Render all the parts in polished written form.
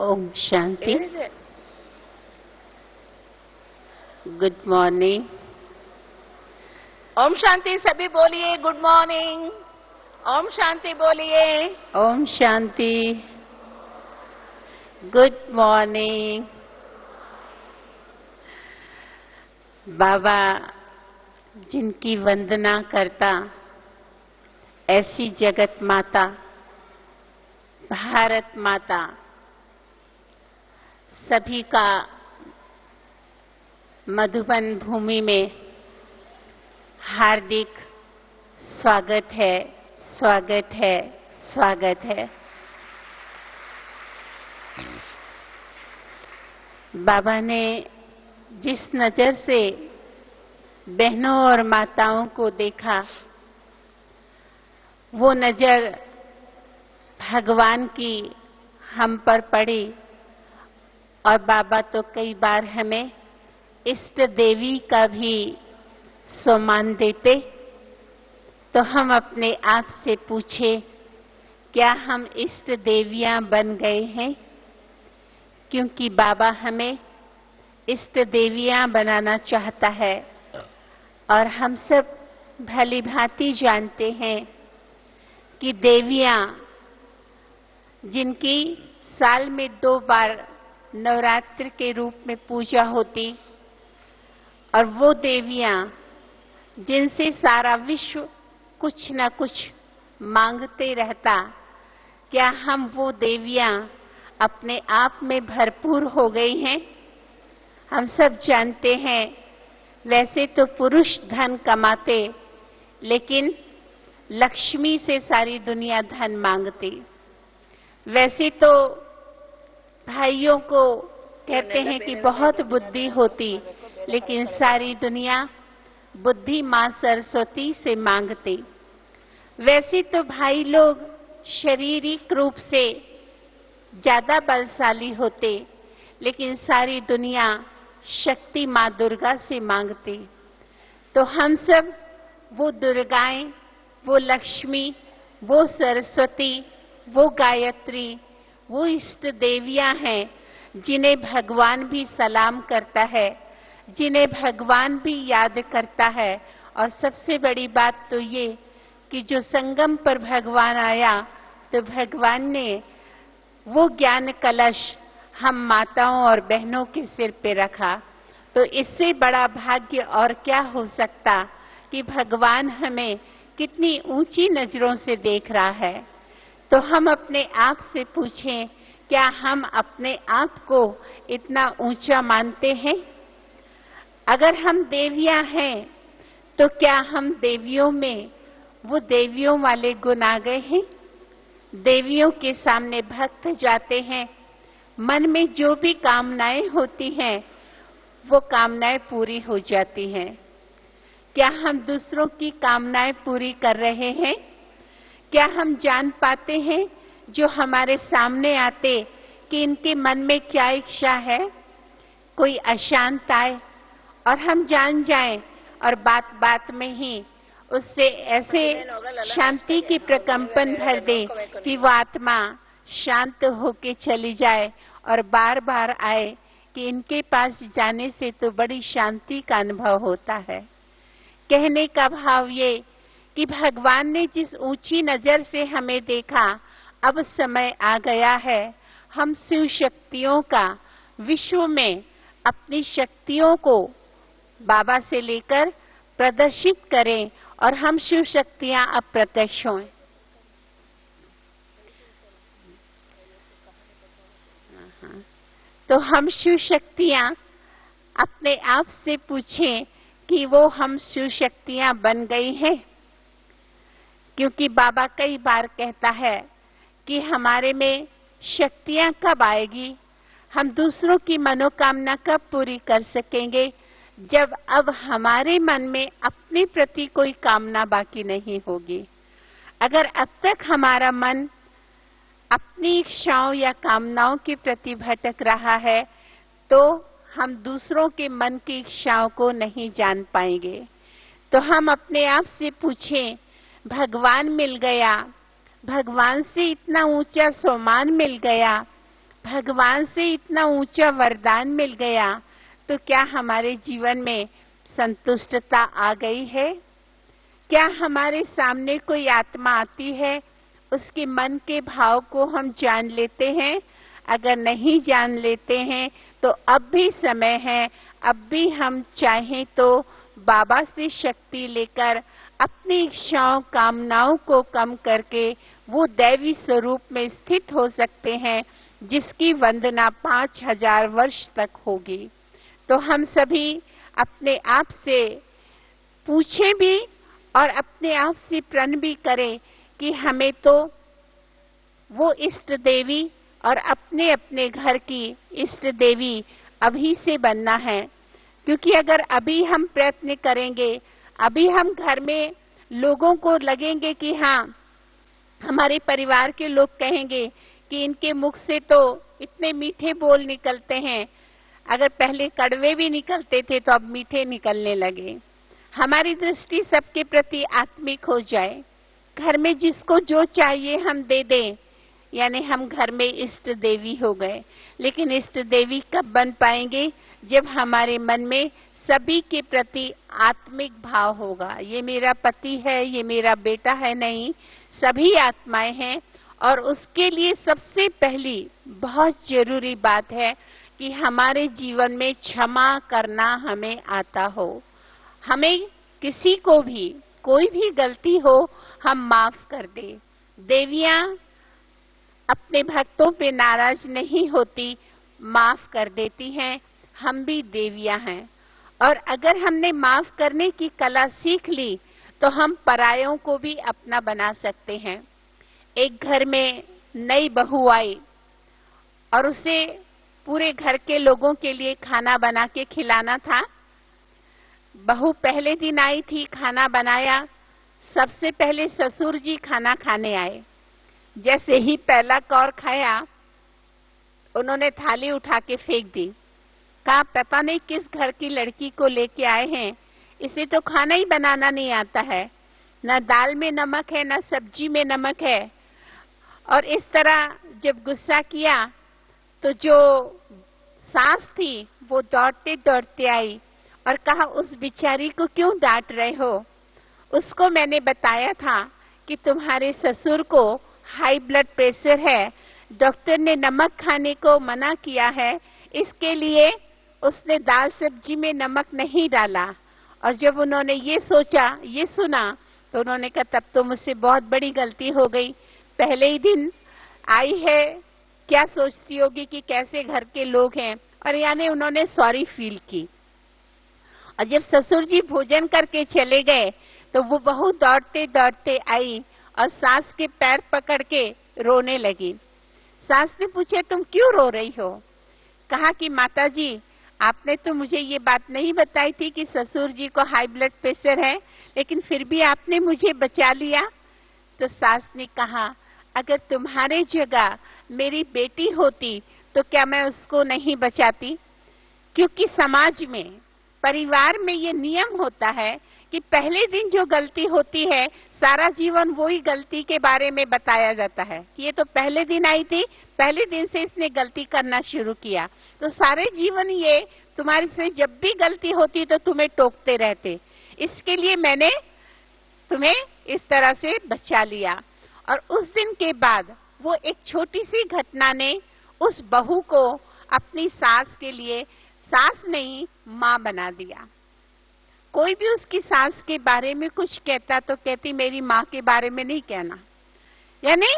Om Shanti. Good morning. Om Shanti. सभी बोलिए good morning. Om Shanti बोलिए। ओम शांति। Good morning. बाबा जिनकी वंदना करता, ऐसी जगत माता, भारत माता, सभी का मधुबन भूमि में हार्दिक स्वागत है, स्वागत है, स्वागत है। बाबा ने जिस नजर से बहनों और माताओं को देखा, वो नजर भगवान की हम पर पड़ी। और बाबा तो कई बार हमें इष्ट देवी का भी सम्मान देते। तो हम अपने आप से पूछे, क्या हम इष्ट देवियां बन गए हैं? क्योंकि बाबा हमें इष्ट देवियां बनाना चाहता है। और हम सब भली भांति जानते हैं कि देवियां जिनकी साल में 2 बार नवरात्र के रूप में पूजा होती, और वो देवियां जिनसे सारा विश्व कुछ न कुछ मांगते रहता, क्या हम वो देवियां अपने आप में भरपूर हो गई हैं? हम सब जानते हैं, वैसे तो पुरुष धन कमाते, लेकिन लक्ष्मी से सारी दुनिया धन मांगती। वैसे तो भाइयों को कहते हैं कि बहुत बुद्धि होती, लेकिन सारी दुनिया बुद्धि मां सरस्वती से मांगते। वैसे तो भाई लोग शारीरिक रूप से ज्यादा बलशाली होते, लेकिन सारी दुनिया शक्ति मां दुर्गा से मांगती। तो हम सब वो दुर्गाएं, वो लक्ष्मी, वो सरस्वती, वो गायत्री, वो इष्ट देवियां हैं जिन्हें भगवान भी सलाम करता है, जिन्हें भगवान भी याद करता है। और सबसे बड़ी बात तो ये कि जो संगम पर भगवान आया, तो भगवान ने वो ज्ञान कलश हम माताओं और बहनों के सिर पे रखा। तो इससे बड़ा भाग्य और क्या हो सकता कि भगवान हमें कितनी ऊंची नजरों से देख रहा है। तो हम अपने आप से पूछें, क्या हम अपने आप को इतना ऊंचा मानते हैं? अगर हम देवियां हैं, तो क्या हम देवियों में वो देवियों वाले गुण आ गए हैं? देवियों के सामने भक्त जाते हैं, मन में जो भी कामनाएं होती हैं, वो कामनाएं पूरी हो जाती हैं। क्या हम दूसरों की कामनाएं पूरी कर रहे हैं? क्या हम जान पाते हैं जो हमारे सामने आते कि इनके मन में क्या इच्छा है? कोई अशांत आए और हम जान जाएं और बात बात में ही उससे ऐसे शांति की प्रकंपन भर दे कि वो आत्मा शांत होके चली जाए और बार बार आए कि इनके पास जाने से तो बड़ी शांति का अनुभव होता है। कहने का भाव ये कि भगवान ने जिस ऊंची नजर से हमें देखा, अब समय आ गया है हम शिव शक्तियों का विश्व में अपनी शक्तियों को बाबा से लेकर प्रदर्शित करें और हम शिव शक्तियां अब प्रत्यक्ष हों। तो हम शिव शक्तियां अपने आप से पूछें कि वो हम शिव शक्तियां बन गई हैं। क्योंकि बाबा कई बार कहता है कि हमारे में शक्तियां कब आएगी, हम दूसरों की मनोकामना कब पूरी कर सकेंगे, जब अब हमारे मन में अपने प्रति कोई कामना बाकी नहीं होगी। अगर अब तक हमारा मन अपनी इच्छाओं या कामनाओं के प्रति भटक रहा है, तो हम दूसरों के मन की इच्छाओं को नहीं जान पाएंगे। तो हम अपने आप से पूछें, भगवान मिल गया, भगवान से इतना ऊंचा सम्मान मिल गया, भगवान से इतना ऊंचा वरदान मिल गया, तो क्या हमारे जीवन में संतुष्टता आ गई है? क्या हमारे सामने कोई आत्मा आती है, उसके मन के भाव को हम जान लेते हैं? अगर नहीं जान लेते हैं तो अब भी समय है, अब भी हम चाहें तो बाबा से शक्ति लेकर अपनी इच्छाओं कामनाओं को कम करके वो दैवी स्वरूप में स्थित हो सकते हैं, जिसकी वंदना 5000 वर्ष तक होगी। तो हम सभी अपने आप से पूछें भी और अपने आप से प्रण भी करें कि हमें तो वो इष्ट देवी और अपने अपने घर की इष्ट देवी अभी से बनना है। क्योंकि अगर अभी हम प्रयत्न करेंगे, अभी हम घर में लोगों को लगेंगे कि हाँ, हमारे परिवार के लोग कहेंगे कि इनके मुख से तो इतने मीठे बोल निकलते हैं, अगर पहले कड़वे भी निकलते थे तो अब मीठे निकलने लगे। हमारी दृष्टि सबके प्रति आत्मिक हो जाए, घर में जिसको जो चाहिए हम दे दें, यानी हम घर में इष्ट देवी हो गए। लेकिन इष्ट देवी कब बन पाएंगे? जब हमारे मन में सभी के प्रति आत्मिक भाव होगा। ये मेरा पति है, ये मेरा बेटा है, नहीं, सभी आत्माएं हैं। और उसके लिए सबसे पहली बहुत जरूरी बात है कि हमारे जीवन में क्षमा करना हमें आता हो। हमें किसी को भी कोई भी गलती हो हम माफ कर दें। देवियां अपने भक्तों पे नाराज नहीं होती, माफ कर देती हैं। हम भी देवियां हैं, और अगर हमने माफ करने की कला सीख ली तो हम परायों को भी अपना बना सकते हैं। एक घर में नई बहू आई और उसे पूरे घर के लोगों के लिए खाना बना के खिलाना था। बहू पहले दिन आई थी, खाना बनाया। सबसे पहले ससुर जी खाना खाने आए। जैसे ही पहला कौर खाया, उन्होंने थाली उठा के फेंक दी। कहा, पता नहीं किस घर की लड़की को लेके आए हैं, इसे तो खाना ही बनाना नहीं आता है, न दाल में नमक है न सब्जी में नमक है। और इस तरह जब गुस्सा किया तो जो सास थी वो दौड़ते दौड़ते आई और कहा, उस बिचारी को क्यों डांट रहे हो? उसको मैंने बताया था कि तुम्हारे ससुर को हाई ब्लड प्रेशर है, डॉक्टर ने नमक खाने को मना किया है, इसके लिए उसने दाल सब्जी में नमक नहीं डाला। और जब उन्होंने ये सोचा, ये सुना, तो उन्होंने कहा, तब तो मुझसे बहुत बड़ी गलती हो गई। पहले ही दिन आई है, क्या सोचती होगी कि कैसे घर के लोग हैं। और यानी उन्होंने सॉरी फील की। और जब ससुर जी भोजन करके चले गए तो वो बहू दौड़ते दौड़ते आई और सास के पैर पकड़ के रोने लगी। सास ने पूछा, तुम क्यों रो रही हो? कहा कि माताजी, आपने तो मुझे ये बात नहीं बताई थी कि ससुर जी को हाई ब्लड प्रेशर है, लेकिन फिर भी आपने मुझे बचा लिया। तो सास ने कहा, अगर तुम्हारे जगह मेरी बेटी होती तो क्या मैं उसको नहीं बचाती? क्योंकि समाज में, परिवार में ये नियम होता है कि पहले दिन जो गलती होती है, सारा जीवन वही गलती के बारे में बताया जाता है कि ये तो पहले दिन आई थी, पहले दिन से इसने गलती करना शुरू किया। तो सारे जीवन ये तुम्हारे से जब भी गलती होती तो तुम्हें टोकते रहते, इसके लिए मैंने तुम्हें इस तरह से बचा लिया। और उस दिन के बाद वो एक छोटी सी घटना ने उस बहू को अपनी सास के लिए, सास नहीं मां बना दिया। कोई भी उसकी सास के बारे में कुछ कहता तो कहती, मेरी मां के बारे में नहीं कहना, यानी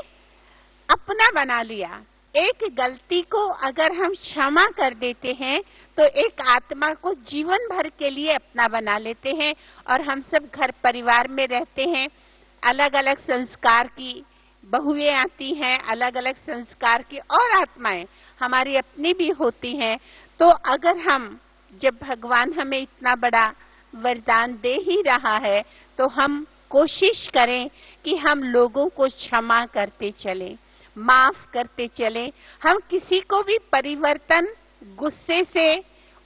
अपना बना लिया। एक गलती को अगर हम क्षमा कर देते हैं तो एक आत्मा को जीवन भर के लिए अपना बना लेते हैं। और हम सब घर परिवार में रहते हैं, अलग अलग संस्कार की बहुएं आती हैं, अलग अलग संस्कार की और आत्माएं हमारी अपनी भी होती हैं। तो अगर हम, जब भगवान हमें इतना बड़ा वरदान दे ही रहा है, तो हम कोशिश करें कि हम लोगों को क्षमा करते चलें, माफ करते चलें। हम किसी को भी परिवर्तन गुस्से से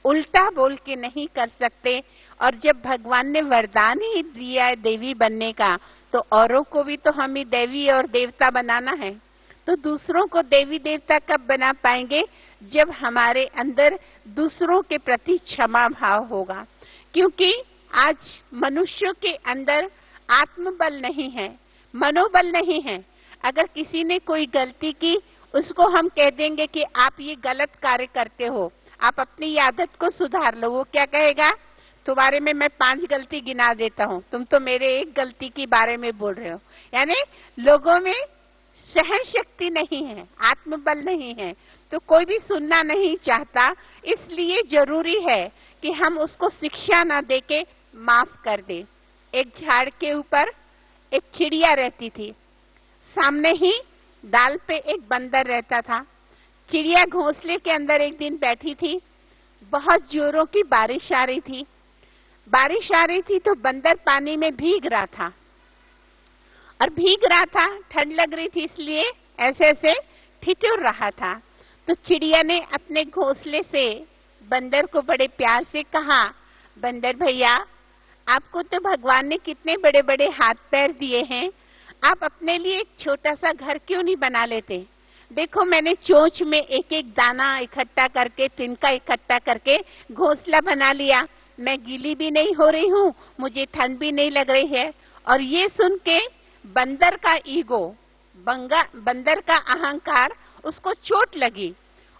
उल्टा बोल के नहीं कर सकते। और जब भगवान ने वरदान ही दिया है देवी बनने का, तो औरों को भी तो हमें देवी और देवता बनाना है। तो दूसरों को देवी देवता कब बना पाएंगे? जब हमारे अंदर दूसरों के प्रति क्षमा भाव होगा। क्योंकि आज मनुष्यों के अंदर आत्मबल नहीं है, मनोबल नहीं है। अगर किसी ने कोई गलती की, उसको हम कह देंगे कि आप ये गलत कार्य करते हो, आप अपनी आदत को सुधार लो। वो क्या कहेगा? तुम्हारे में मैं 5 गलती गिना देता हूँ, तुम तो मेरे एक गलती के बारे में बोल रहे हो। यानी लोगों में सहन शक्ति नहीं है, आत्मबल नहीं है, तो कोई भी सुनना नहीं चाहता। इसलिए जरूरी है कि हम उसको शिक्षा ना देके माफ कर दे। एक झाड़ के ऊपर एक चिड़िया रहती थी, सामने ही डाल पे एक बंदर रहता था। चिड़िया घोंसले के अंदर एक दिन बैठी थी, बहुत जोरों की बारिश आ रही थी। बारिश आ रही थी तो बंदर पानी में भीग रहा था, और भीग रहा था, ठंड लग रही थी, इसलिए ऐसे ऐसे ठिठुर रहा था। तो चिड़िया ने अपने घोंसले से बंदर को बड़े प्यार से कहा, बंदर भैया, आपको तो भगवान ने कितने बड़े बड़े हाथ पैर दिए हैं, आप अपने लिए एक छोटा सा घर क्यों नहीं बना लेते? देखो, मैंने चोंच में एक एक दाना इकट्ठा करके, तिनका इकट्ठा करके घोंसला बना लिया। मैं गीली भी नहीं हो रही हूँ, मुझे ठंड भी नहीं लग रही है। और ये सुन के बंदर का ईगो, बंदर का अहंकार उसको चोट लगी।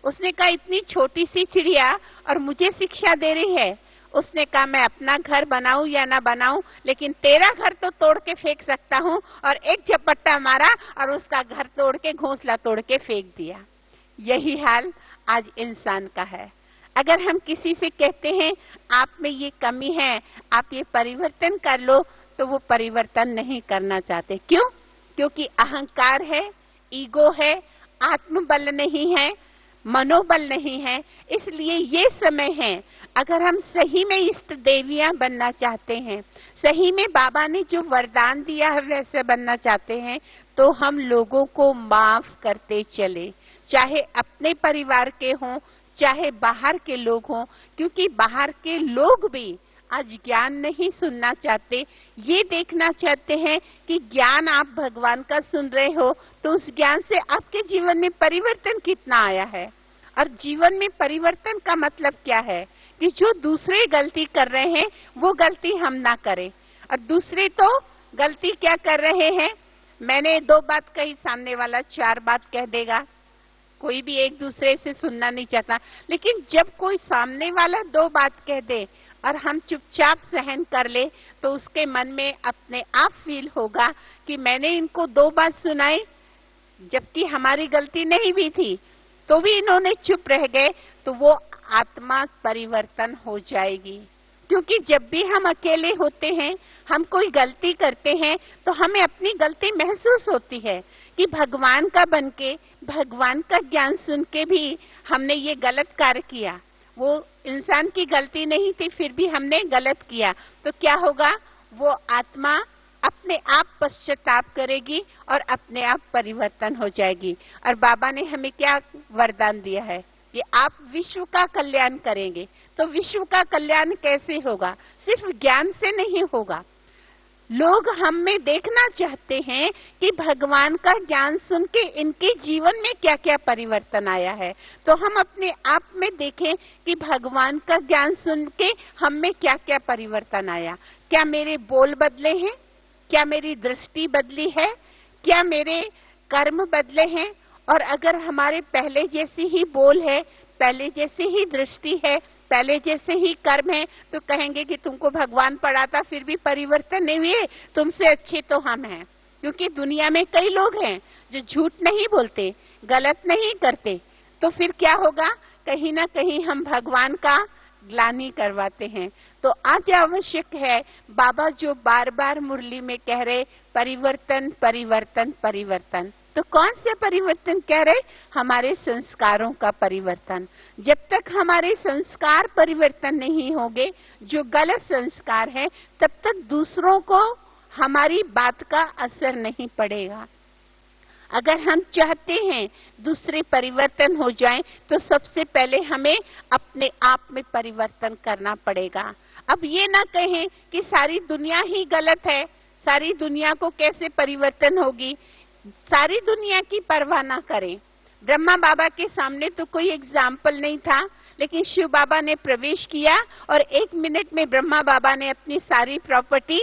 उसने कहा, इतनी छोटी सी चिड़िया और मुझे शिक्षा दे रही है। उसने कहा, मैं अपना घर बनाऊं या ना बनाऊं, लेकिन तेरा घर तो तोड़ के फेंक सकता हूं। और एक झपट्टा मारा और उसका घर तोड़ के, घोंसला तोड़ के फेंक दिया। यही हाल आज इंसान का है। अगर हम किसी से कहते हैं आप में ये कमी है, आप ये परिवर्तन कर लो, तो वो परिवर्तन नहीं करना चाहते। क्यों? क्योंकि अहंकार है, ईगो है, आत्मबल नहीं है, मनोबल नहीं है। इसलिए ये समय है, अगर हम सही में इष्ट देवियां बनना चाहते हैं, सही में बाबा ने जो वरदान दिया है वैसे बनना चाहते हैं, तो हम लोगों को माफ करते चले, चाहे अपने परिवार के हों, चाहे बाहर के लोग हों। क्योंकि बाहर के लोग भी आज ज्ञान नहीं सुनना चाहते, ये देखना चाहते हैं कि ज्ञान आप भगवान का सुन रहे हो तो उस ज्ञान से आपके जीवन में परिवर्तन कितना आया है। और जीवन में परिवर्तन का मतलब क्या है? कि जो दूसरे गलती कर रहे हैं वो गलती हम ना करें। और दूसरे तो गलती क्या कर रहे हैं, मैंने 2 बात कही, सामने वाला 4 बात कह देगा। कोई भी एक दूसरे से सुनना नहीं चाहता, लेकिन जब कोई सामने वाला 2 बात कह दे और हम चुपचाप सहन कर ले, तो उसके मन में अपने आप फील होगा कि मैंने इनको 2 बात सुनाई, जबकि हमारी गलती नहीं भी थी, तो भी इन्होंने चुप रह गए। तो वो आत्मा परिवर्तन हो जाएगी। क्योंकि जब भी हम अकेले होते हैं, हम कोई गलती करते हैं, तो हमें अपनी गलती महसूस होती है कि भगवान का बनके, भगवान का ज्ञान सुन के भी हमने ये गलत कार्य किया। वो इंसान की गलती नहीं थी, फिर भी हमने गलत किया। तो क्या होगा? वो आत्मा अपने आप पश्चाताप करेगी और अपने आप परिवर्तन हो जाएगी। और बाबा ने हमें क्या वरदान दिया है कि आप विश्व का कल्याण करेंगे। तो विश्व का कल्याण कैसे होगा? सिर्फ ज्ञान से नहीं होगा। लोग हम में देखना चाहते हैं कि भगवान का ज्ञान सुन के इनके जीवन में क्या क्या परिवर्तन आया है। तो हम अपने आप में देखें कि भगवान का ज्ञान सुन के हम में क्या क्या परिवर्तन आया। क्या मेरे बोल बदले हैं? क्या मेरी दृष्टि बदली है? क्या मेरे कर्म बदले हैं? और अगर हमारे पहले जैसी ही बोल है, पहले जैसी ही दृष्टि है, पहले जैसे ही कर्म है, तो कहेंगे कि तुमको भगवान पढ़ाता फिर भी परिवर्तन नहीं हुए, तुमसे अच्छे तो हम हैं। क्योंकि दुनिया में कई लोग हैं जो झूठ नहीं बोलते, गलत नहीं करते। तो फिर क्या होगा? कहीं ना कहीं हम भगवान का ग्लानि करवाते हैं। तो आज आवश्यक है, बाबा जो बार बार मुरली में कह रहे, परिवर्तन परिवर्तन परिवर्तन। तो कौन से परिवर्तन कह रहे? हमारे संस्कारों का परिवर्तन। जब तक हमारे संस्कार परिवर्तन नहीं होंगे, जो गलत संस्कार है, तब तक दूसरों को हमारी बात का असर नहीं पड़ेगा। अगर हम चाहते हैं दूसरे परिवर्तन हो जाएं, तो सबसे पहले हमें अपने आप में परिवर्तन करना पड़ेगा। अब ये ना कहें कि सारी दुनिया ही गलत है, सारी दुनिया को कैसे परिवर्तन होगी। सारी दुनिया की परवाह ना करें। ब्रह्मा बाबा के सामने तो कोई एग्जाम्पल नहीं था, लेकिन शिव बाबा ने प्रवेश किया और 1 मिनट में ब्रह्मा बाबा ने अपनी सारी प्रॉपर्टी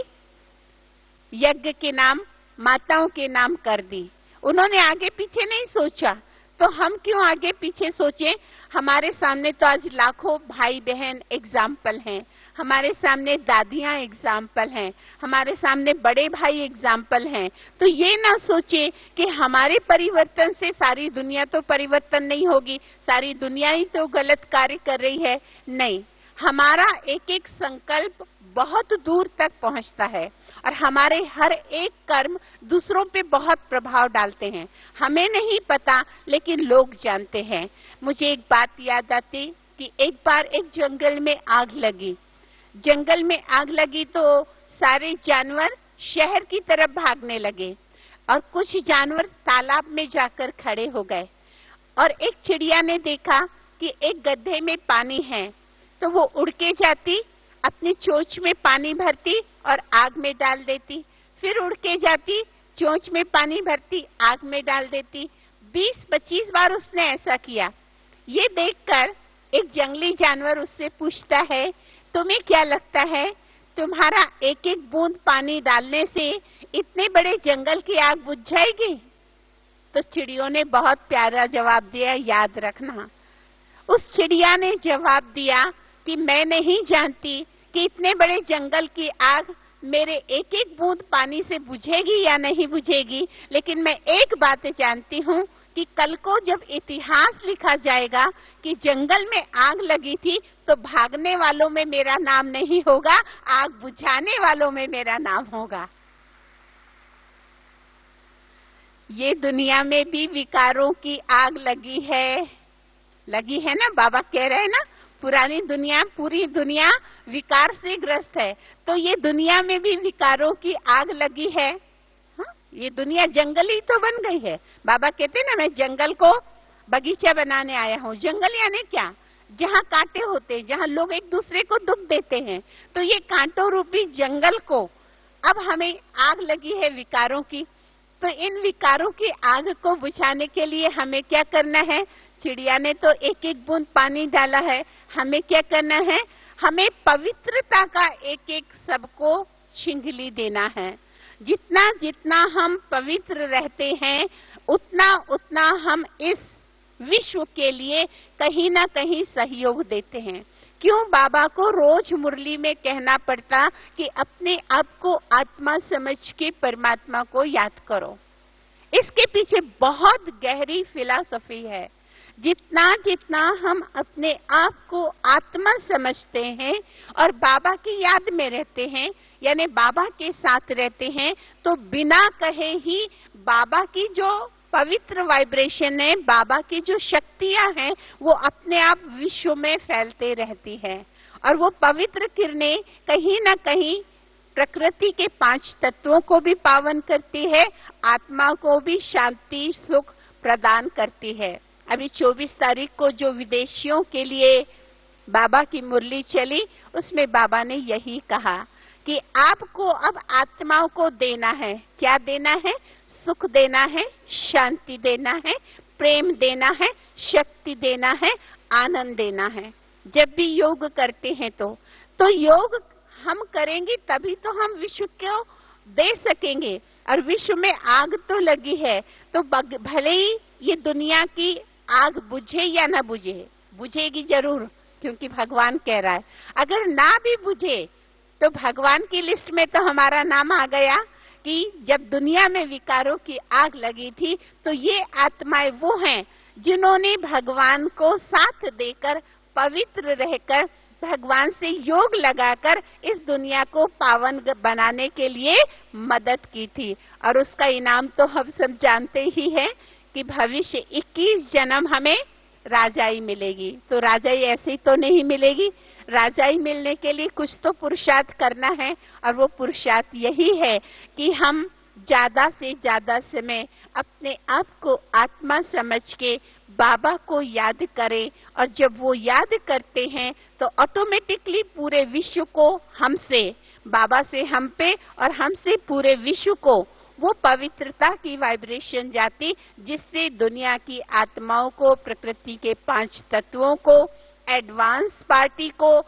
यज्ञ के नाम, माताओं के नाम कर दी। उन्होंने आगे पीछे नहीं सोचा, तो हम क्यों आगे पीछे सोचें। हमारे सामने तो आज लाखों भाई बहन एग्जाम्पल हैं, हमारे सामने दादियां एग्जाम्पल हैं, हमारे सामने बड़े भाई एग्जाम्पल हैं। तो ये ना सोचे कि हमारे परिवर्तन से सारी दुनिया तो परिवर्तन नहीं होगी, सारी दुनिया ही तो गलत कार्य कर रही है। नहीं, हमारा एक एक संकल्प बहुत दूर तक पहुंचता है और हमारे हर एक कर्म दूसरों पे बहुत प्रभाव डालते हैं। हमें नहीं पता, लेकिन लोग जानते हैं। मुझे एक बात याद आती कि एक बार एक जंगल में आग लगी। जंगल में आग लगी तो सारे जानवर शहर की तरफ भागने लगे और कुछ जानवर तालाब में जाकर खड़े हो गए। और एक चिड़िया ने देखा कि एक गड्ढे में पानी है, तो वो उड़ के जाती, अपनी चोंच में पानी भरती और आग में डाल देती, फिर उड़ के जाती, चोंच में पानी भरती, आग में डाल देती। 20-25 बार उसने ऐसा किया। ये देखकर एक जंगली जानवर उससे पूछता है, तुम्हें क्या लगता है, तुम्हारा एक एक बूंद पानी डालने से इतने बड़े जंगल की आग बुझ जाएगी? तो चिड़ियों ने बहुत प्यारा जवाब दिया, याद रखना। उस चिड़िया ने जवाब दिया कि मैं नहीं जानती कि इतने बड़े जंगल की आग मेरे एक एक बूंद पानी से बुझेगी या नहीं बुझेगी, लेकिन मैं एक बात जानती हूँ कि कल को जब इतिहास लिखा जाएगा कि जंगल में आग लगी थी, तो भागने वालों में मेरा नाम नहीं होगा, आग बुझाने वालों में मेरा नाम होगा। ये दुनिया में भी विकारों की आग लगी है ना। बाबा कह रहे हैं ना, पुरानी दुनिया, पूरी दुनिया विकार से ग्रस्त है, तो ये दुनिया में भी विकारों की आग लगी है। हाँ? ये दुनिया जंगली तो बन गई है। बाबा कहते ना, मैं जंगल को बगीचा बनाने आया हूँ। जंगल यानी क्या? जहाँ कांटे होते, जहाँ लोग एक दूसरे को दुख देते हैं। तो ये कांटों रूपी जंगल को अब हमें आग लगी है विकारों की। तो इन विकारों की आग को बुझाने के लिए हमें क्या करना है? चिड़िया ने तो एक एक बूंद पानी डाला है, हमें क्या करना है? हमें पवित्रता का एक एक सबको छिंगली देना है। जितना जितना हम पवित्र रहते हैं, उतना उतना हम इस विश्व के लिए कहीं ना कहीं सहयोग देते हैं। क्यों बाबा को रोज मुरली में कहना पड़ता कि अपने आप को आत्मा समझ के परमात्मा को याद करो? इसके पीछे बहुत गहरी फिलॉसफी है। जितना जितना हम अपने आप को आत्मा समझते हैं और बाबा की याद में रहते हैं, यानी बाबा के साथ रहते हैं, तो बिना कहे ही बाबा की जो पवित्र वाइब्रेशन है, बाबा की जो शक्तियां हैं, वो अपने आप विश्व में फैलते रहती है। और वो पवित्र किरणें कहीं ना कहीं प्रकृति के 5 तत्वों को भी पावन करती है, आत्मा को भी शांति सुख प्रदान करती है। अभी 24 तारीख को जो विदेशियों के लिए बाबा की मुरली चली, उसमें बाबा ने यही कहा कि आपको अब आत्माओं को देना है। क्या देना है? सुख देना है, शांति देना है, प्रेम देना है, शक्ति देना है, आनंद देना है। जब भी योग करते हैं तो योग हम करेंगे तभी तो हम विश्व को दे सकेंगे। और विश्व में आग तो लगी है, तो भले ही ये दुनिया की आग बुझे या ना बुझे, बुझेगी जरूर, क्योंकि भगवान कह रहा है। अगर ना भी बुझे तो भगवान की लिस्ट में तो हमारा नाम आ गया कि जब दुनिया में विकारों की आग लगी थी, तो ये आत्माएं वो हैं जिन्होंने भगवान को साथ देकर, पवित्र रहकर, भगवान से योग लगाकर इस दुनिया को पावन बनाने के लिए मदद की थी। और उसका इनाम तो हम सब जानते ही हैं कि भविष्य 21 जन्म हमें राजाई मिलेगी। तो राजाई ऐसे ही तो नहीं मिलेगी, राजाई मिलने के लिए कुछ तो पुरुषार्थ करना है। और वो पुरुषार्थ यही है कि हम ज्यादा से ज्यादा समय अपने आप को आत्मा समझ के बाबा को याद करें। और जब वो याद करते हैं तो ऑटोमेटिकली पूरे विश्व को हमसे, बाबा से हम पे और हमसे पूरे विश्व को वो पवित्रता की वाइब्रेशन जाती, जिससे दुनिया की आत्माओं को, प्रकृति के 5 तत्वों को, एडवांस पार्टी को,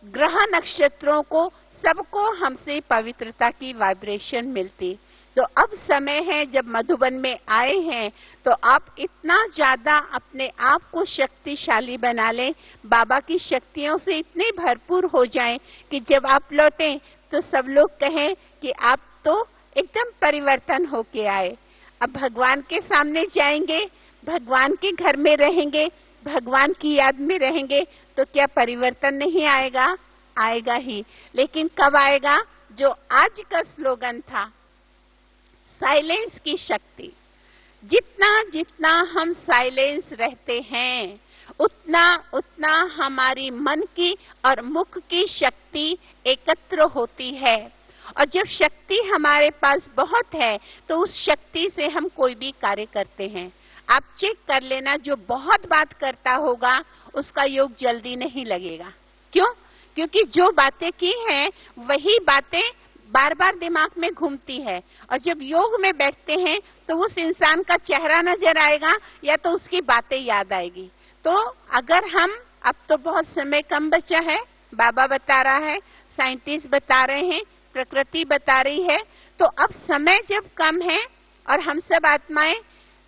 ग्रह नक्षत्रों को, सबको हमसे पवित्रता की वाइब्रेशन मिलती। तो अब समय है, जब मधुबन में आए हैं तो आप इतना ज्यादा अपने आप को शक्तिशाली बना लें, बाबा की शक्तियों से इतने भरपूर हो जाएं कि जब आप लौटें तो सब लोग कहें कि आप तो एकदम परिवर्तन होके आए। अब भगवान के सामने जाएंगे, भगवान के घर में रहेंगे, भगवान की याद में रहेंगे, तो क्या परिवर्तन नहीं आएगा? आएगा ही। लेकिन कब आएगा? जो आज का स्लोगन था, साइलेंस की शक्ति। जितना जितना हम साइलेंस रहते हैं, उतना उतना हमारी मन की और मुख की शक्ति एकत्र होती है। और जब शक्ति हमारे पास बहुत है तो उस शक्ति से हम कोई भी कार्य करते हैं। आप चेक कर लेना, जो बहुत बात करता होगा उसका योग जल्दी नहीं लगेगा। क्यों? क्योंकि जो बातें की हैं वही बातें बार बार दिमाग में घूमती है। और जब योग में बैठते हैं तो उस इंसान का चेहरा नजर आएगा या तो उसकी बातें याद आएगी। तो अगर हम, अब तो बहुत समय कम बचा है, बाबा बता रहा है, साइंटिस्ट बता रहे हैं, प्रकृति बता रही है, तो अब समय जब कम है और हम सब आत्माएं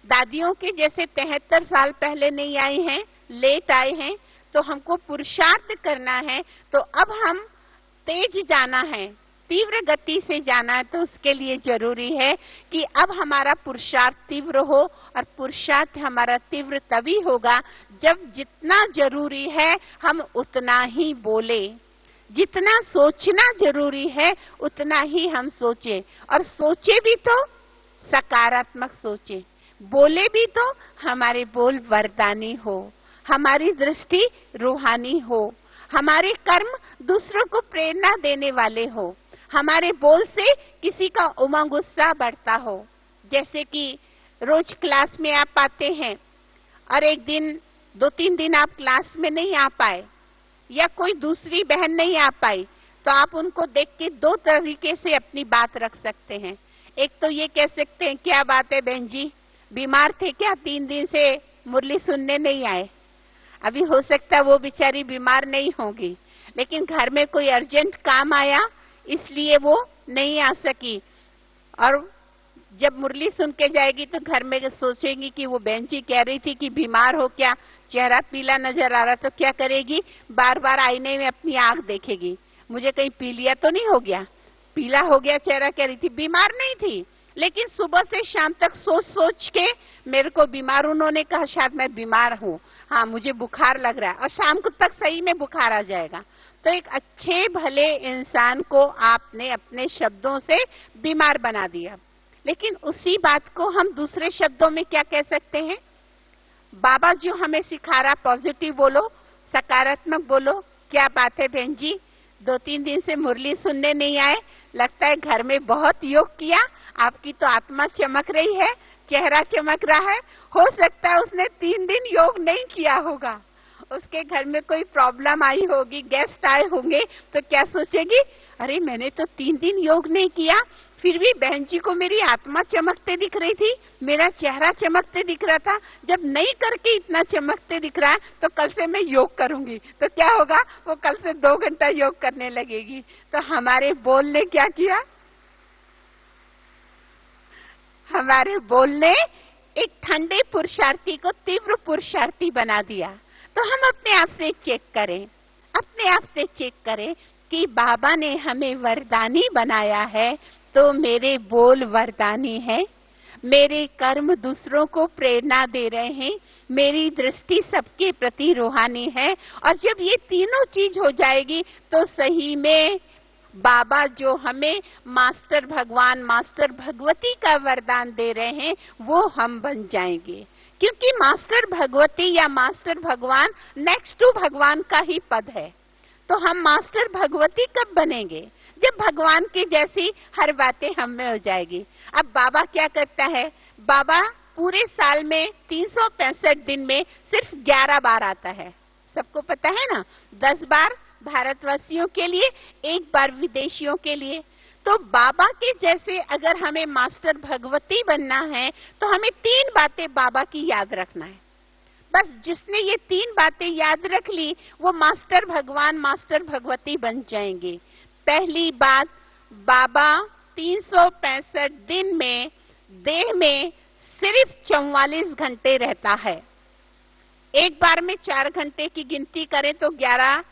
दादियों के जैसे 73 साल पहले नहीं आई हैं, लेट आए हैं, तो हमको पुरुषार्थ करना है। तो अब हम तेज जाना है, तीव्र गति से जाना है। तो उसके लिए जरूरी है कि अब हमारा पुरुषार्थ तीव्र हो, और पुरुषार्थ हमारा तीव्र तभी होगा जब जितना जरूरी है हम उतना ही बोले। जितना सोचना जरूरी है उतना ही हम सोचे, और सोचे भी तो सकारात्मक सोचे, बोले भी तो हमारे बोल वरदानी हो, हमारी दृष्टि रूहानी हो, हमारे कर्म दूसरों को प्रेरणा देने वाले हो, हमारे बोल से किसी का उमंग उत्साह बढ़ता हो। जैसे कि रोज क्लास में आप आते हैं और एक दिन 2-3 दिन आप क्लास में नहीं आ पाए, या कोई दूसरी बहन नहीं आ पाई, तो आप उनको देख के 2 तरीके से अपनी बात रख सकते हैं। एक तो ये कह सकते हैं, क्या बात है बहन जी, बीमार थे क्या, 3 दिन से मुरली सुनने नहीं आए? अभी हो सकता है वो बेचारी बीमार नहीं होगी, लेकिन घर में कोई अर्जेंट काम आया इसलिए वो नहीं आ सकी। और जब मुरली सुन के जाएगी तो घर में सोचेंगी कि वो बहन जी कह रही थी कि बीमार हो क्या, चेहरा पीला नजर आ रहा, तो क्या करेगी? बार बार आईने में अपनी आंख देखेगी, मुझे कहीं पीलिया तो नहीं हो गया, पीला हो गया चेहरा। कह रही थी बीमार नहीं थी, लेकिन सुबह से शाम तक सोच सोच के मेरे को बीमार, उन्होंने कहा शायद मैं बीमार हूँ, हाँ मुझे बुखार लग रहा है, और शाम को तक सही में बुखार आ जाएगा। तो एक अच्छे भले इंसान को आपने अपने शब्दों से बीमार बना दिया। लेकिन उसी बात को हम दूसरे शब्दों में क्या कह सकते हैं? बाबा जो हमें सिखा रहा, पॉजिटिव बोलो, सकारात्मक बोलो। क्या बात है बहन जी, 2-3 दिन से मुरली सुनने नहीं आए, लगता है घर में बहुत योग किया, आपकी तो आत्मा चमक रही है, चेहरा चमक रहा है। हो सकता है उसने 3 दिन योग नहीं किया होगा, उसके घर में कोई प्रॉब्लम आई होगी, गेस्ट आए होंगे, तो क्या सोचेगी, अरे मैंने तो 3 दिन योग नहीं किया, फिर भी बहन जी को मेरी आत्मा चमकते दिख रही थी, मेरा चेहरा चमकते दिख रहा था, जब नहीं करके इतना चमकते दिख रहा है तो कल से मैं योग करूंगी। तो क्या होगा, वो कल से 2 घंटा योग करने लगेगी। तो हमारे बोल ने क्या किया? हमारे बोल ने एक ठंडे पुरुषार्थी को तीव्र पुरुषार्थी बना दिया। तो हम अपने आप से चेक करें, अपने आप से चेक करें कि बाबा ने हमें वरदानी बनाया है, तो मेरे बोल वरदानी है, मेरे कर्म दूसरों को प्रेरणा दे रहे हैं, मेरी दृष्टि सबके प्रति रूहानी है। और जब ये तीनों चीज हो जाएगी तो सही में बाबा जो हमें मास्टर भगवान, मास्टर भगवती का वरदान दे रहे हैं, वो हम बन जाएंगे। क्योंकि मास्टर भगवती या मास्टर भगवान नेक्स्ट टू भगवान का ही पद है। तो हम मास्टर भगवती कब बनेंगे? जब भगवान की जैसी हर बातें हम में हो जाएगी। अब बाबा क्या करता है? बाबा पूरे साल में 365 दिन में सिर्फ 11 बार आता है। सबको पता है ना, 10 बार भारतवासियों के लिए, 1 बार विदेशियों के लिए। तो बाबा के जैसे अगर हमें मास्टर भगवती बनना है तो हमें 3 बातें बाबा की याद रखना है। बस जिसने ये 3 बातें याद रख ली वो मास्टर भगवान मास्टर भगवती बन जाएंगे। पहली बात, बाबा 365 दिन में देह में सिर्फ 44 घंटे रहता है। एक बार में 4 घंटे की गिनती करें तो 11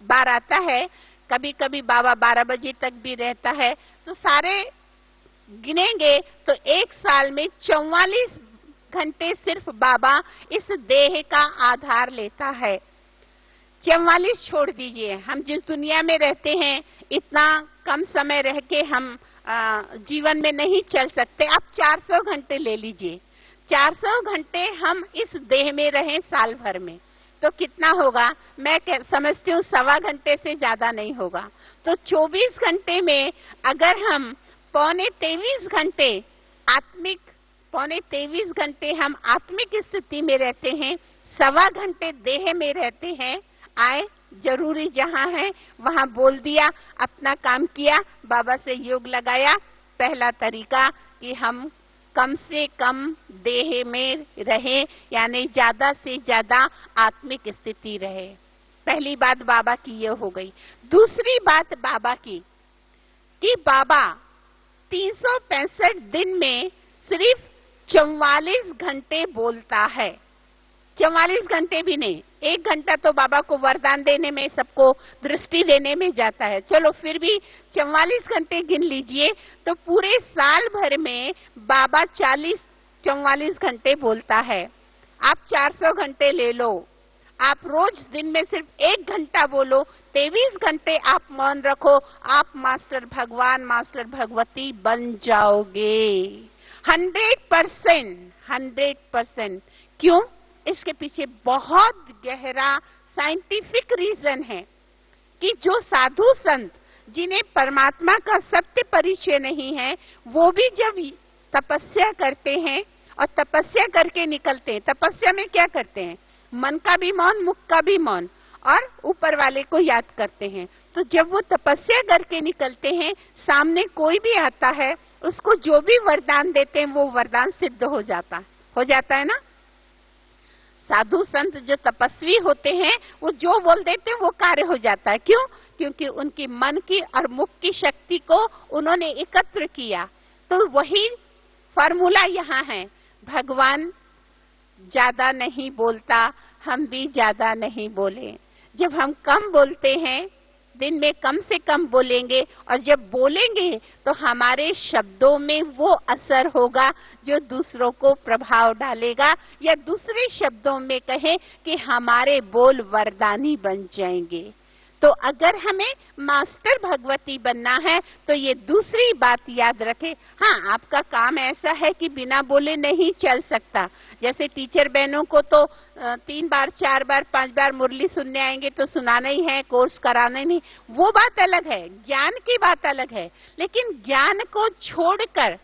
बार आता है। कभी कभी बाबा 12 बजे तक भी रहता है। तो सारे गिनेंगे तो एक साल में 44 घंटे सिर्फ बाबा इस देह का आधार लेता है। 44 छोड़ दीजिए, हम जिस दुनिया में रहते हैं इतना कम समय रह के हम जीवन में नहीं चल सकते। आप 400 घंटे ले लीजिए, 400 घंटे हम इस देह में रहें साल भर में तो कितना होगा? मैं समझती हूँ 1.25 घंटे से ज्यादा नहीं होगा। तो 24 घंटे में अगर हम 23 घंटे हम आत्मिक स्थिति में रहते हैं, 1.25 घंटे देह में रहते हैं। आए जरूरी जहां है वहां बोल दिया, अपना काम किया, बाबा से योग लगाया। पहला तरीका कि हम कम से कम देह में रहे, यानी ज्यादा से ज्यादा आत्मिक स्थिति रहे। पहली बात बाबा की ये हो गई। दूसरी बात बाबा की कि बाबा 365 दिन में सिर्फ 44 घंटे बोलता है। 44 घंटे भी नहीं, 1 घंटा तो बाबा को वरदान देने में, सबको दृष्टि देने में जाता है। चलो फिर भी 44 घंटे गिन लीजिए तो पूरे साल भर में बाबा 44 घंटे बोलता है। आप 400 घंटे ले लो, आप रोज दिन में सिर्फ 1 घंटा बोलो, 23 घंटे आप मौन रखो, आप मास्टर भगवान मास्टर भगवती बन जाओगे। 100%। क्यों? इसके पीछे बहुत गहरा साइंटिफिक रीजन है कि जो साधु संत जिन्हें परमात्मा का सत्य परिचय नहीं है, वो भी जब तपस्या करते हैं और तपस्या करके निकलते हैं, तपस्या में क्या करते हैं? मन का भी मौन, मुख का भी मौन, और ऊपर वाले को याद करते हैं। तो जब वो तपस्या करके निकलते हैं, सामने कोई भी आता है, उसको जो भी वरदान देते हैं वो वरदान सिद्ध हो जाता है ना। साधु संत जो तपस्वी होते हैं वो जो बोल देते हैं वो कार्य हो जाता है। क्यों? क्योंकि उनकी मन की और मुख की शक्ति को उन्होंने एकत्र किया। तो वही फॉर्मूला यहाँ है। भगवान ज्यादा नहीं बोलता, हम भी ज्यादा नहीं बोले। जब हम कम बोलते हैं, दिन में कम से कम बोलेंगे, और जब बोलेंगे तो हमारे शब्दों में वो असर होगा जो दूसरों को प्रभाव डालेगा, या दूसरे शब्दों में कहें कि हमारे बोल वरदानी बन जाएंगे। तो अगर हमें मास्टर भगवती बनना है तो ये दूसरी बात याद रखें। हाँ, आपका काम ऐसा है कि बिना बोले नहीं चल सकता। जैसे टीचर बहनों को तो 3 बार 4 बार 5 बार मुरली सुनने आएंगे तो सुनाना ही है, कोर्स कराना ही नहीं, वो बात अलग है, ज्ञान की बात अलग है। लेकिन ज्ञान को छोड़कर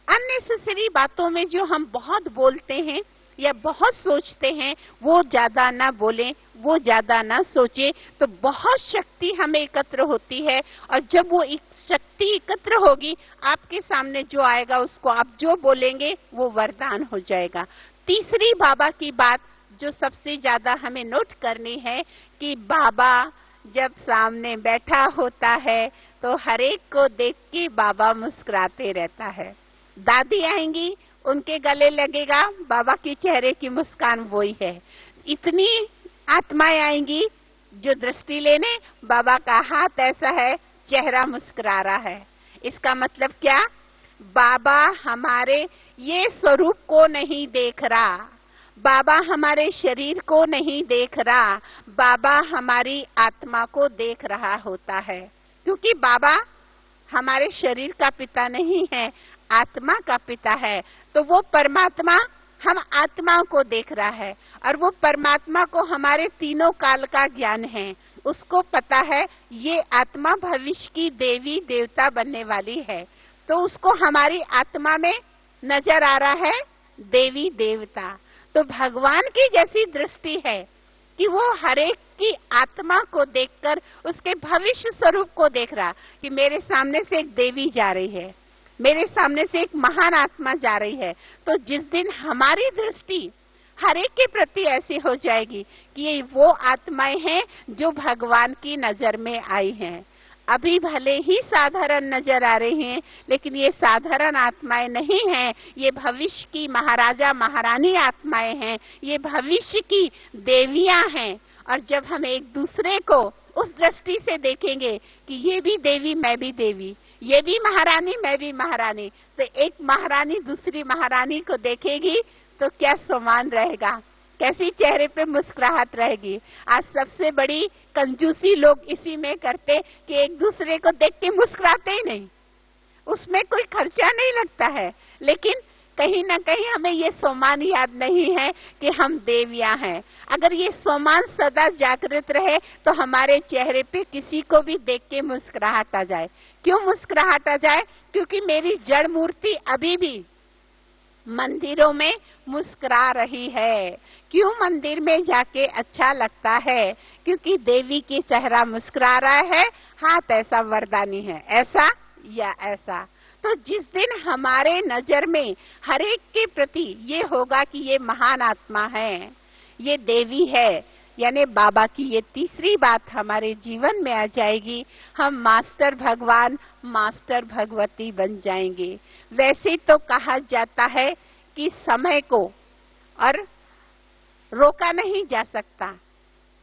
अननेसेसरी बातों में जो हम बहुत बोलते हैं या बहुत सोचते हैं, वो ज्यादा ना बोलें, वो ज्यादा ना सोचे, तो बहुत शक्ति हमें एकत्र होती है। और जब वो शक्ति एकत्र होगी, आपके सामने जो आएगा उसको आप जो बोलेंगे वो वरदान हो जाएगा। तीसरी बाबा की बात जो सबसे ज्यादा हमें नोट करनी है कि बाबा जब सामने बैठा होता है तो हरेक को देख के बाबा मुस्कुराते रहता है। दादी आएंगी, उनके गले लगेगा, बाबा के चेहरे की मुस्कान वही है। इतनी आत्माएं आएंगी जो दृष्टि लेने, बाबा का हाथ ऐसा है, चेहरा मुस्कुरा रहा है। इसका मतलब क्या? बाबा हमारे ये स्वरूप को नहीं देख रहा, बाबा हमारे शरीर को नहीं देख रहा, बाबा हमारी आत्मा को देख रहा होता है। क्योंकि बाबा हमारे शरीर का पिता नहीं है, आत्मा का पिता है। तो वो परमात्मा हम आत्माओं को देख रहा है, और वो परमात्मा को हमारे तीनों काल का ज्ञान है। उसको पता है ये आत्मा भविष्य की देवी देवता बनने वाली है, तो उसको हमारी आत्मा में नजर आ रहा है देवी देवता। तो भगवान की जैसी दृष्टि है कि वो हर एक की आत्मा को देखकर उसके भविष्य स्वरूप को देख रहा कि मेरे सामने से एक देवी जा रही है, मेरे सामने से एक महान आत्मा जा रही है। तो जिस दिन हमारी दृष्टि हर एक के प्रति ऐसी हो जाएगी कि ये वो आत्माएं हैं जो भगवान की नजर में आई हैं। अभी भले ही साधारण नजर आ रही हैं, लेकिन ये साधारण आत्माएं नहीं हैं, ये भविष्य की महाराजा महारानी आत्माएं हैं, ये भविष्य की देवियां हैं। और जब हम एक दूसरे को उस दृष्टि से देखेंगे कि ये भी देवी मैं भी देवी, ये भी महारानी मैं भी महारानी, तो एक महारानी दूसरी महारानी को देखेगी तो क्या सम्मान रहेगा, कैसी चेहरे पे मुस्कुराहट रहेगी। आज सबसे बड़ी कंजूसी लोग इसी में करते कि एक दूसरे को देख के मुस्कुराते ही नहीं, उसमें कोई खर्चा नहीं लगता है। लेकिन कहीं ना कहीं हमें ये सम्मान याद नहीं है कि हम देवियां हैं। अगर ये सम्मान सदा जागृत रहे तो हमारे चेहरे पे किसी को भी देख के मुस्कुराहट आ जाए। क्यों मुस्कुराहट आ जाए? क्योंकि मेरी जड़ मूर्ति अभी भी मंदिरों में मुस्कुरा रही है। क्यों मंदिर में जाके अच्छा लगता है? क्योंकि देवी की चेहरा मुस्कुरा रहा है, हाथ ऐसा वरदानी है, ऐसा या ऐसा। तो जिस दिन हमारे नजर में हर एक के प्रति ये होगा कि ये महान आत्मा है, ये देवी है, यानी बाबा की ये तीसरी बात हमारे जीवन में आ जाएगी, हम मास्टर भगवान मास्टर भगवती बन जाएंगे। वैसे तो कहा जाता है कि समय को और रोका नहीं जा सकता,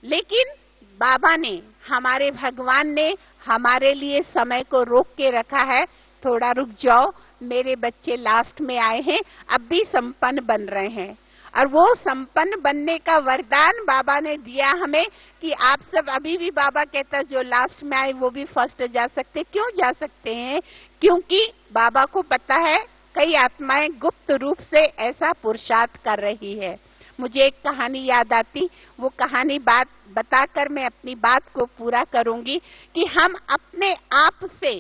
लेकिन बाबा ने, हमारे भगवान ने हमारे लिए समय को रोक के रखा है। थोड़ा रुक जाओ, मेरे बच्चे लास्ट में आए हैं, अब भी संपन्न बन रहे हैं। और वो संपन्न बनने का वरदान बाबा ने दिया हमें कि आप सब, अभी भी बाबा कहता जो लास्ट में आए वो भी फर्स्ट जा सकते। क्यों जा सकते हैं? क्योंकि बाबा को पता है कई आत्माएं गुप्त रूप से ऐसा पुरुषार्थ कर रही है। मुझे एक कहानी याद आती, वो कहानी बात बताकर मैं अपनी बात को पूरा करूंगी कि हम अपने आप से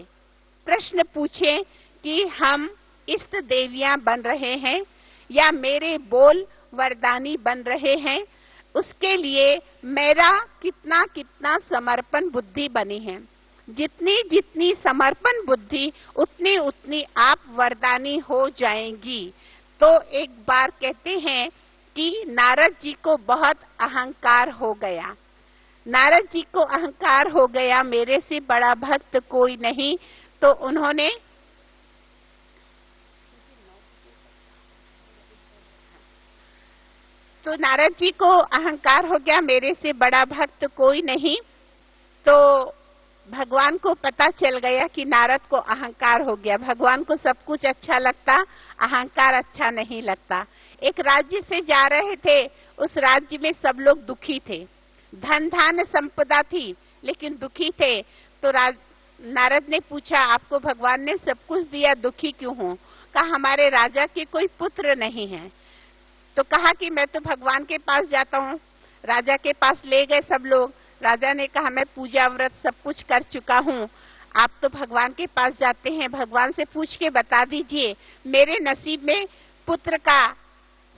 प्रश्न पूछें कि हम इष्ट देवियां बन रहे हैं या मेरे बोल वरदानी बन रहे हैं। उसके लिए मेरा कितना कितना समर्पण बुद्धि बनी है। जितनी जितनी समर्पण बुद्धि उतनी उतनी आप वरदानी हो जाएंगी। तो एक बार कहते हैं कि नारद जी को बहुत अहंकार हो गया। नारद जी को अहंकार हो गया, मेरे से बड़ा भक्त कोई नहीं। तो उन्होंने नारद जी को अहंकार हो गया, मेरे से बड़ा भक्त कोई नहीं। तो भगवान को पता चल गया कि नारद को अहंकार हो गया। भगवान को सब कुछ अच्छा लगता, अहंकार अच्छा नहीं लगता। एक राज्य से जा रहे थे, उस राज्य में सब लोग दुखी थे, धन धान्य संपदा थी लेकिन दुखी थे। तो नारद ने पूछा, आपको भगवान ने सब कुछ दिया, दुखी क्यों हो? कहा, हमारे राजा के कोई पुत्र नहीं है। तो कहा कि मैं तो भगवान के पास जाता हूँ। राजा के पास ले गए सब लोग। राजा ने कहा, मैं पूजा व्रत सब कुछ कर चुका हूँ, आप तो भगवान के पास जाते हैं, भगवान से पूछ के बता दीजिए मेरे नसीब में पुत्र का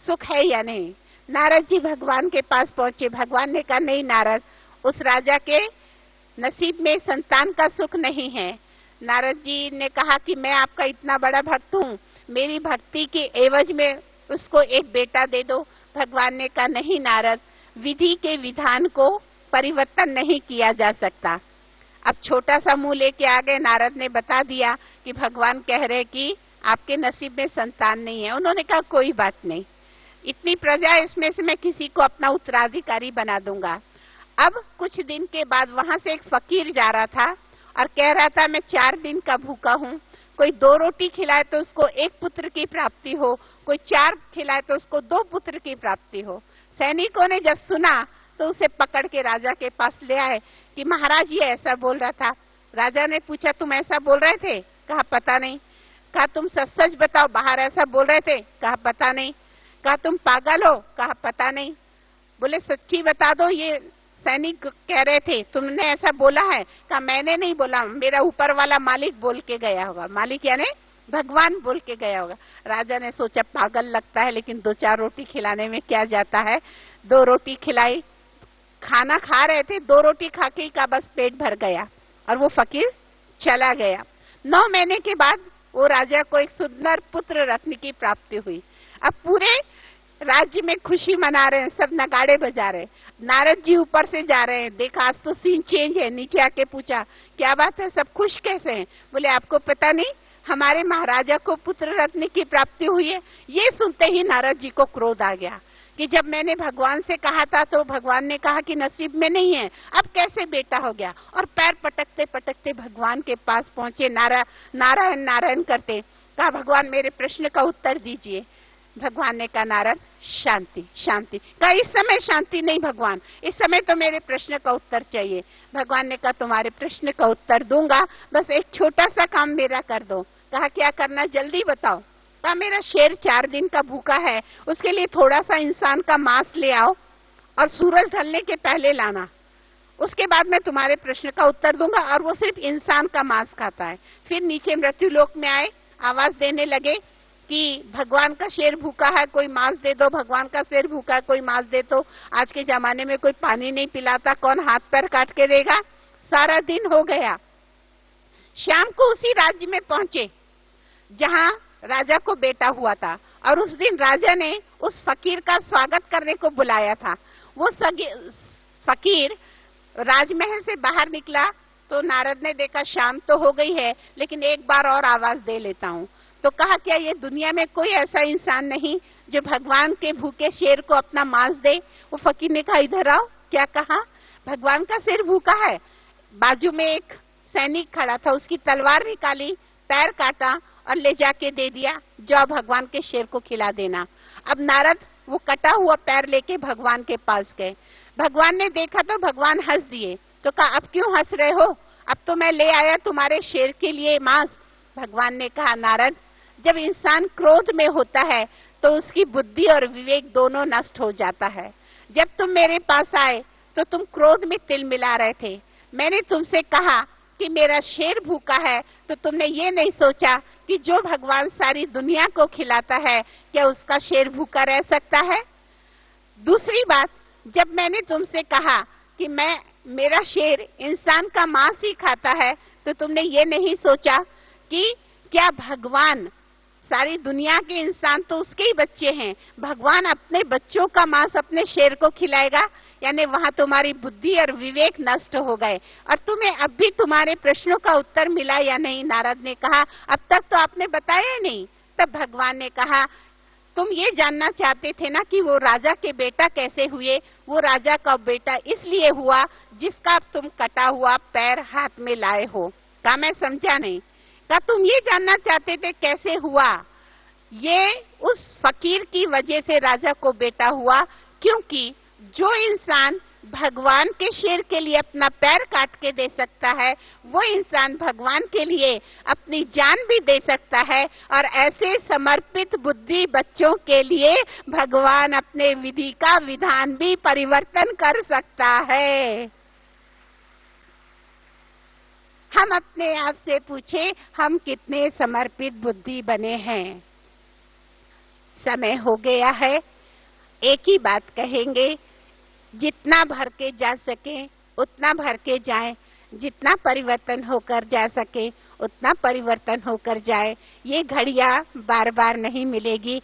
सुख है या नहीं। नारद जी भगवान के पास पहुंचे। भगवान ने कहा, नहीं नारद, उस राजा के नसीब में संतान का सुख नहीं है। नारद जी ने कहा कि मैं आपका इतना बड़ा भक्त हूँ, मेरी भक्ति के एवज में उसको एक बेटा दे दो। भगवान ने कहा, नहीं नारद, विधि के विधान को परिवर्तन नहीं किया जा सकता। अब छोटा सा मुंह लेके आ गए। नारद ने बता दिया कि भगवान कह रहे कि आपके नसीब में संतान नहीं है। उन्होंने कहा, कोई बात नहीं, इतनी प्रजा, इसमें से मैं किसी को अपना उत्तराधिकारी बना दूंगा। अब कुछ दिन के बाद वहां से एक फकीर जा रहा था और कह रहा था, मैं 4 दिन का भूखा हूँ, कोई 2 रोटी खिलाए तो उसको 1 पुत्र की प्राप्ति हो, कोई 4 खिलाए तो उसको 2 पुत्र की प्राप्ति हो। सैनिकों ने जब सुना तो उसे पकड़ के राजा के पास ले आए कि महाराज ये ऐसा बोल रहा था। राजा ने पूछा, तुम ऐसा बोल रहे थे? कहा, पता नहीं। कहा, तुम सच सच बताओ, बाहर ऐसा बोल रहे थे? कहा, पता नहीं। कहा, तुम पागल हो? कहा, पता नहीं। बोले, सच्ची बता दो, ये सैनिक कह रहे थे, तुमने ऐसा बोला है? कहा, मैंने नहीं बोला, मेरा ऊपर वाला मालिक बोल के गया होगा। मालिक यानी भगवान बोल के गया होगा। राजा ने सोचा, पागल लगता है, लेकिन 2-4 रोटी खिलाने में क्या जाता है। 2 रोटी खिलाई, खाना खा रहे थे, 2 रोटी खा के का बस पेट भर गया और वो फकीर चला गया। 9 महीने के बाद वो राजा को एक सुंदर पुत्र रत्न की प्राप्ति हुई। अब पूरे राज्य में खुशी मना रहे हैं, सब नगाड़े बजा रहे हैं। नारद जी ऊपर से जा रहे हैं, देखा आज तो सीन चेंज है। नीचे आके पूछा क्या बात है, सब खुश कैसे हैं? बोले आपको पता नहीं, हमारे महाराजा को पुत्र रत्न की प्राप्ति हुई है। ये सुनते ही नारद जी को क्रोध आ गया कि जब मैंने भगवान से कहा था तो भगवान ने कहा कि नसीब में नहीं है, अब कैसे बेटा हो गया? और पैर पटकते पटकते भगवान के पास पहुंचे, नारायण नारायण करते। कहा भगवान मेरे प्रश्न का उत्तर दीजिए। भगवान ने कहा नारद शांति शांति। कहा इस समय शांति नहीं भगवान, इस समय तो मेरे प्रश्न का उत्तर चाहिए। भगवान ने कहा तुम्हारे प्रश्न का उत्तर दूंगा, बस एक छोटा सा काम मेरा कर दो। कहा क्या करना, जल्दी बताओ। कहा मेरा शेर 4 दिन का भूखा है, उसके लिए थोड़ा सा इंसान का मांस ले आओ और सूरज ढलने के पहले लाना, उसके बाद मैं तुम्हारे प्रश्न का उत्तर दूंगा। और वो सिर्फ इंसान का मांस खाता है। फिर नीचे मृत्युलोक में आए, आवाज देने लगे कि भगवान का शेर भूखा है, कोई मांस दे दो, भगवान का शेर भूखा है, कोई मांस दे दो। आज के जमाने में कोई पानी नहीं पिलाता, कौन हाथ पैर काट के देगा? सारा दिन हो गया। शाम को उसी राज्य में पहुंचे जहां राजा को बेटा हुआ था, और उस दिन राजा ने उस फकीर का स्वागत करने को बुलाया था। वो फकीर राजमहल से बाहर निकला तो नारद ने देखा शाम तो हो गई है, लेकिन एक बार और आवाज दे लेता हूं। तो कहा क्या ये दुनिया में कोई ऐसा इंसान नहीं जो भगवान के भूखे शेर को अपना मांस दे? वो फकीर ने कहा इधर आओ। क्या कहा? भगवान का शेर भूखा है। बाजू में एक सैनिक खड़ा था, उसकी तलवार निकाली, पैर काटा और ले जाके दे दिया, जाओ भगवान के शेर को खिला देना। अब नारद वो कटा हुआ पैर लेके भगवान के पास गए। भगवान ने देखा तो भगवान हंस दिए। तो कहा अब क्यों हंस रहे हो, अब तो मैं ले आया तुम्हारे शेर के लिए मांस। भगवान ने कहा नारद, जब इंसान क्रोध में होता है तो उसकी बुद्धि और विवेक दोनों नष्ट हो जाता है। जब तुम मेरे पास आए तो तुम क्रोध में तिल मिला रहे थे। मैंने तुमसे कहा कि मेरा शेर भूखा है, तो तुमने ये नहीं सोचा कि जो भगवान सारी दुनिया को खिलाता है, क्या उसका शेर भूखा रह सकता है? दूसरी बात, जब मैंने तुमसे कहा कि मेरा शेर इंसान का मांस ही खाता है, तो तुमने ये नहीं सोचा कि क्या भगवान, सारी दुनिया के इंसान तो उसके ही बच्चे हैं, भगवान अपने बच्चों का मांस अपने शेर को खिलाएगा? यानी वहां तुम्हारी बुद्धि और विवेक नष्ट हो गए। और तुम्हें अब भी तुम्हारे प्रश्नों का उत्तर मिला या नहीं? नारद ने कहा अब तक तो आपने बताया नहीं। तब भगवान ने कहा तुम ये जानना चाहते थे ना कि वो राजा के बेटा कैसे हुए? वो राजा का बेटा इसलिए हुआ जिसका तुम कटा हुआ पैर हाथ में लाए हो। कहा मैं समझा नहीं। कहा तुम ये जानना चाहते थे कैसे हुआ? ये उस फकीर की वजह से राजा को बेटा हुआ, क्योंकि जो इंसान भगवान के शेर के लिए अपना पैर काट के दे सकता है, वो इंसान भगवान के लिए अपनी जान भी दे सकता है। और ऐसे समर्पित बुद्धि बच्चों के लिए भगवान अपने विधि का विधान भी परिवर्तन कर सकता है। हम अपने आप से पूछे हम कितने समर्पित बुद्धि बने हैं। समय हो गया है, एक ही बात कहेंगे, जितना भर के जा सके उतना भर के जाए, जितना परिवर्तन होकर जा सके उतना परिवर्तन होकर जाए। ये घड़ियां बार बार नहीं मिलेगी।